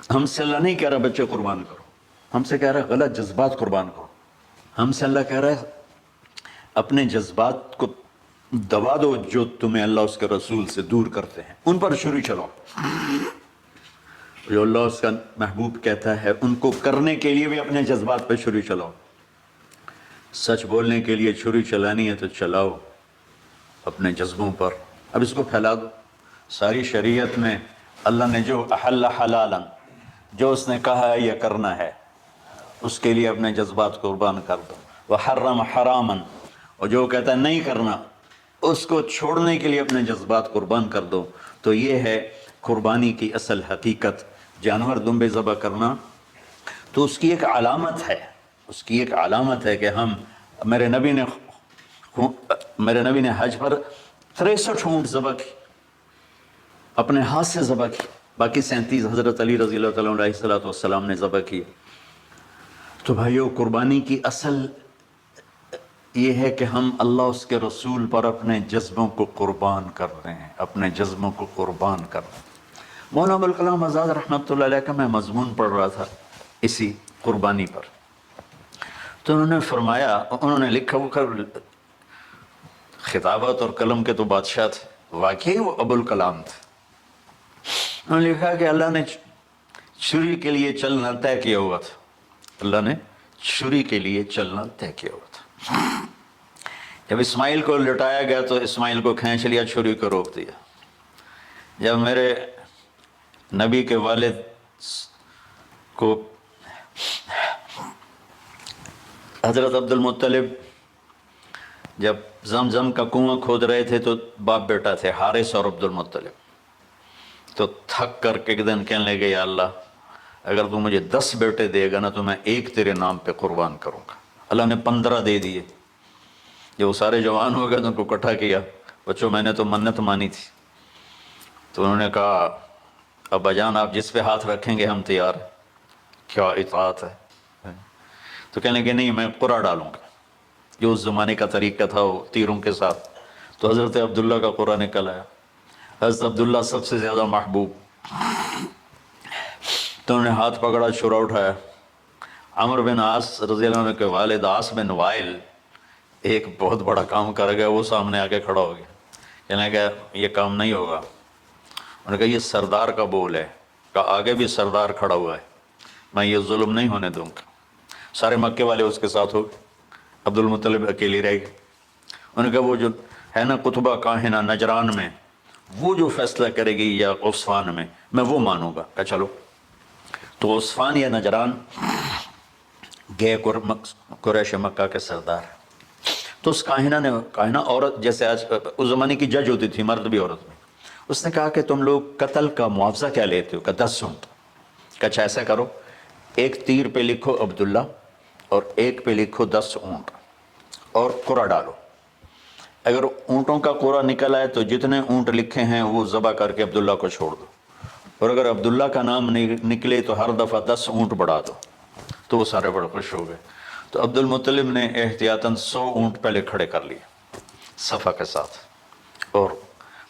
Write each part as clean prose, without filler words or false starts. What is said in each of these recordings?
ہم سے اللہ نہیں کہہ رہا بچے قربان کرو، ہم سے کہہ رہا ہے غلط جذبات قربان کرو. ہم سے اللہ کہہ رہا ہے اپنے جذبات کو دبا دو جو تمہیں اللہ اس کے رسول سے دور کرتے ہیں، ان پر چھری چلاؤ. جو اللہ اس کا محبوب کہتا ہے ان کو کرنے کے لیے بھی اپنے جذبات پہ چھری چلاؤ. سچ بولنے کے لیے چھری چلانی ہے تو چلاؤ اپنے جذبوں پر. اب اس کو پھیلا دو. ساری شریعت میں اللہ نے جو احل حلالا، جو اس نے کہا ہے یہ کرنا ہے، اس کے لیے اپنے جذبات قربان کر دو. وحرم حراما، اور جو کہتا ہے نہیں کرنا اس کو چھوڑنے کے لیے اپنے جذبات قربان کر دو. تو یہ ہے قربانی کی اصل حقیقت. جانور دمبے ذبح کرنا تو اس کی ایک علامت ہے، اس کی ایک علامت ہے کہ ہم میرے نبی نے حج پر 63 اونٹ ذبح کی، اپنے ہاتھ سے ذبح کی. باقی 37 حضرت علی رضی اللہ تعالیٰ علیہ السلام نے ذبح کی. تو بھائیو، قربانی کی اصل یہ ہے کہ ہم اللہ اس کے رسول پر اپنے جذبوں کو قربان کر دیں، اپنے جذبوں کو قربان کر دیں. مولانا ابوالکلام آزاد رحمۃ اللہ علیہ کا میں مضمون پڑھ رہا تھا اسی قربانی پر، تو انہوں نے فرمایا، انہوں نے لکھا، وہ خطابت اور قلم کے تو بادشاہ تھے، واقعی وہ ابوالکلام تھے. انہوں نے لکھا کہ اللہ نے چھری کے لیے چلنا طے کیا ہوا تھا، اللہ نے چھری کے لیے چلنا طے کیا ہوا تھا. جب اسماعیل کو لٹایا گیا تو اسماعیل کو کھینچ لیا، چھری کو روک دیا. جب میرے نبی کے والد کو حضرت عبد المطلب جب زمزم کا کنواں کھود رہے تھے تو باپ بیٹا تھے حارث اور عبد المطلب، تو تھک کر کے ایک دن کہنے لگے یا اللہ اگر تو مجھے 10 بیٹے دے گا نا تو میں ایک تیرے نام پہ قربان کروں گا. اللہ نے 15 دے دیے. جب وہ سارے جوان ہو گئے تو ان کو اکٹھا کیا، بچوں میں نے تو منت مانی تھی. تو انہوں نے کہا ابا جان آپ جس پہ ہاتھ رکھیں گے ہم تیار ہیں. کیا اطاعت ہے. تو کہنے لگے نہیں میں قرعہ ڈالوں گا، جو اس زمانے کا طریقہ تھا وہ تیروں کے ساتھ. تو حضرت عبداللہ کا قرعہ نکل آیا. حضرت عبداللہ سب سے زیادہ محبوب. تو انہوں نے ہاتھ پکڑا، چھرا اٹھایا. عمر بن عاص رضی اللہ عنہ کے والد عاص بن وائل ایک بہت بڑا کام کر گیا، وہ سامنے آ کے کھڑا ہو گیا. کہنے لگا یہ کام نہیں ہوگا. انہوں نے کہا یہ سردار کا بول ہے، کہا آگے بھی سردار کھڑا ہوا ہے، میں یہ ظلم نہیں ہونے دوں گا. سارے مکے والے اس کے ساتھ ہو گئے، عبد المطلب اکیلی رہ گئی. انہوں نے کہا وہ جو ہے نا قطبہ کاہنہ نجران میں، وہ جو فیصلہ کرے گی یا عصفان میں وہ مانوں گا. کہا چلو. تو عصفان یا نجران گئے قریش مکہ کے سردار. تو اس کاہنہ عورت، جیسے آج اس زمانے کی جج ہوتی تھی، مرد بھی عورت بھی، اس نے کہا کہ تم لوگ قتل کا معاوضہ کیا لیتے ہو؟ کہ 10 اونٹ. کہ اچھا ایسا کرو، ایک تیر پہ لکھو عبداللہ اور ایک پہ لکھو 10 اونٹ اور قرعہ ڈالو. اگر اونٹوں کا قرعہ نکل آئے تو جتنے اونٹ لکھے ہیں وہ ذبح کر کے عبداللہ کو چھوڑ دو، اور اگر عبداللہ کا نام نکلے تو ہر دفعہ 10 اونٹ بڑھا دو. تو وہ سارے بڑے خوش ہو گئے. تو عبد المطلب نے احتیاطاً 100 اونٹ پہلے کھڑے کر لیے صفا کے ساتھ، اور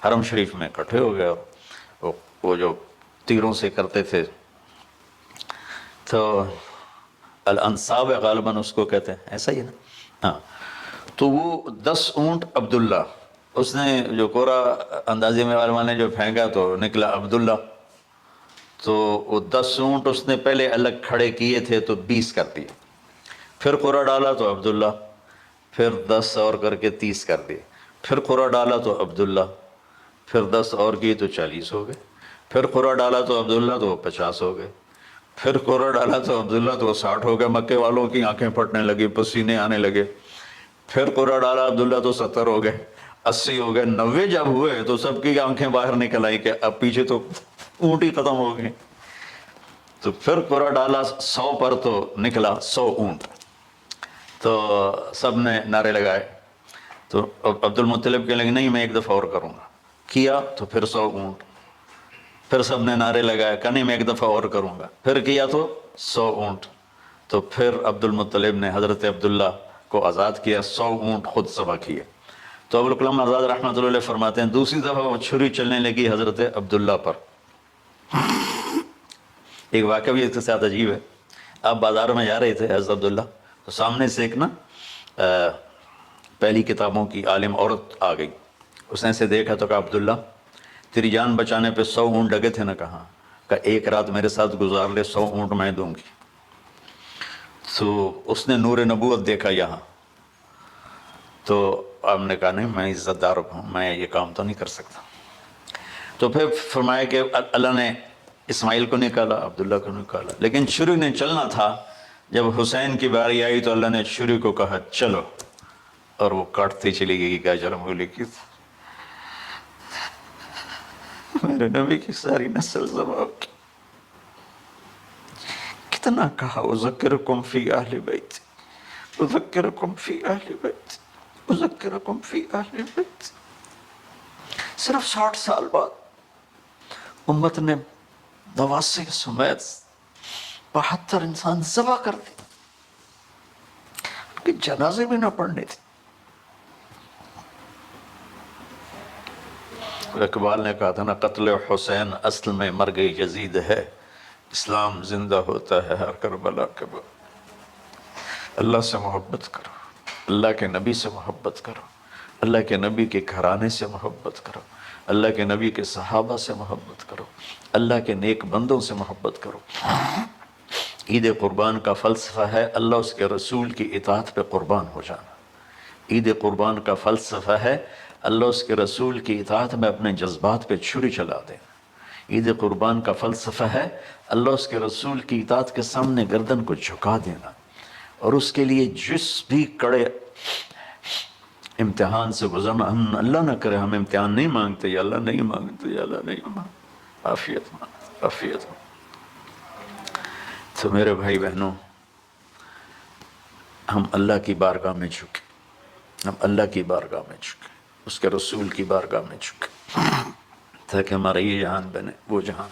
حرم شریف میں اکٹھے ہو گئے. اور وہ جو تیروں سے کرتے تھے تو الانصاب غالباً اس کو کہتے ہیں، ایسا ہی ہے نا. ہاں. تو وہ 10 اونٹ عبداللہ، اس نے جو قرعہ اندازے میں علماء نے جو پھینکا تو نکلا عبداللہ. تو وہ 10 اونٹ اس نے پہلے الگ کھڑے کیے تھے تو 20 کر دیے. پھر قرعہ ڈالا تو عبداللہ، پھر 10 اور کر کے 30 کر دیے. پھر قرعہ ڈالا تو عبداللہ، پھر 10 اور کیے تو 40 ہو گئے. پھر قرعہ ڈالا تو عبداللہ تو 50 ہو گئے. پھر قرعہ ڈالا تو عبداللہ تو 60 ہو گئے. مکے والوں کی آنکھیں پھٹنے لگی، پسینے آنے لگے. پھر قرعہ ڈالا عبداللہ تو 70 ہو گئے، 80 ہو گئے. 90 جب ہوئے تو سب کی آنکھیں باہر نکل آئی کہ اب پیچھے تو اونٹ ہی ختم ہو گئے. تو پھر قرعہ ڈالا 100 پر تو نکلا 100 اونٹ. تو سب نے نعرے لگائے. تو عبد المطلب کہنے لگے نہیں میں ایک دفعہ اور کروں گا. کیا تو پھر 100 اونٹ. پھر سب نے نعرے لگائے کہ نہیں میں ایک دفعہ اور کروں گا. پھر کیا تو 100 اونٹ. تو پھر عبد المطلب نے حضرت عبداللہ کو آزاد کیا، 100 اونٹ خود ذبح کیے. تو ابوالکلام آزاد رحمۃ اللہ علیہ فرماتے ہیں دوسری دفعہ وہ چھری چلنے لگی حضرت عبداللہ پر. ایک واقعہ بھی اس کے ساتھ عجیب ہے. آپ بازار میں جا رہے تھے حضرت عبداللہ، تو سامنے سے ایک نا پہلی کتابوں کی عالم عورت آ گئی. اس نے اسے دیکھا تو کہا عبداللہ تیری جان بچانے پہ 100 اونٹ لگے تھے نا، کہا ایک رات میرے ساتھ گزار لے 100 اونٹ میں دوں گی. تو اس نے نور نبوت دیکھا یہاں. تو آپ نے کہا نہیں میں عزت دار ہوں، میں یہ کام تو نہیں کر سکتا. تو پھر فرمایا کہ اللہ نے اسماعیل کو نکالا، عبداللہ کو نکالا، لیکن شروع نے چلنا تھا. جب حسین کی باری آئی تو اللہ نے شروع کو کہا چلو، اور وہ کاٹتی چلی گئی گاجر مولی کی. میرے نبی کی ساری نسل زباب کی. کتنا کہا اذکرکم فی اہل بیت، اذکرکم فی اہل بیت، اذکرکم فی اہل بیت. صرف 60 سال بعد امت نے 82 سمیت 72 انسان ذبح کر دی، ان کے جنازے بھی نہ پڑھنے تھے. اقبال نے کہا تھا نا قتل حسین اصل میں مرگ یزید ہے، اسلام زندہ ہوتا ہے ہر کربلا کے بعد. اللہ سے محبت کرو، اللہ کے نبی سے محبت کرو، اللہ کے نبی کے گھرانے سے محبت کرو، اللہ کے نبی کے صحابہ سے محبت کرو، اللہ کے نیک بندوں سے محبت کرو. عید قربان کا فلسفہ ہے اللہ اس کے رسول کی اطاعت پہ قربان ہو جانا. عید قربان کا فلسفہ ہے اللہ اس کے رسول کی اطاعت میں اپنے جذبات پہ چھری چلا دینا. عید قربان کا فلسفہ ہے اللہ اس کے رسول کی اطاعت کے سامنے گردن کو جھکا دینا، اور اس کے لیے جس بھی کڑے امتحان سے گزرنا. ہم اللہ نہ کرے ہم امتحان نہیں مانگتے، یا اللہ نہیں مانگتے، یا اللہ نہیں مانگتے، عافیت مانگتے، عافیت مانگتے. تو میرے بھائی بہنوں، ہم اللہ کی بارگاہ میں جھکے، ہم اللہ کی بارگاہ میں جھکے، اس کے رسول کی بارگاہ میں جھکے، تاکہ ہمارا یہ جہان بنے وہ جہان.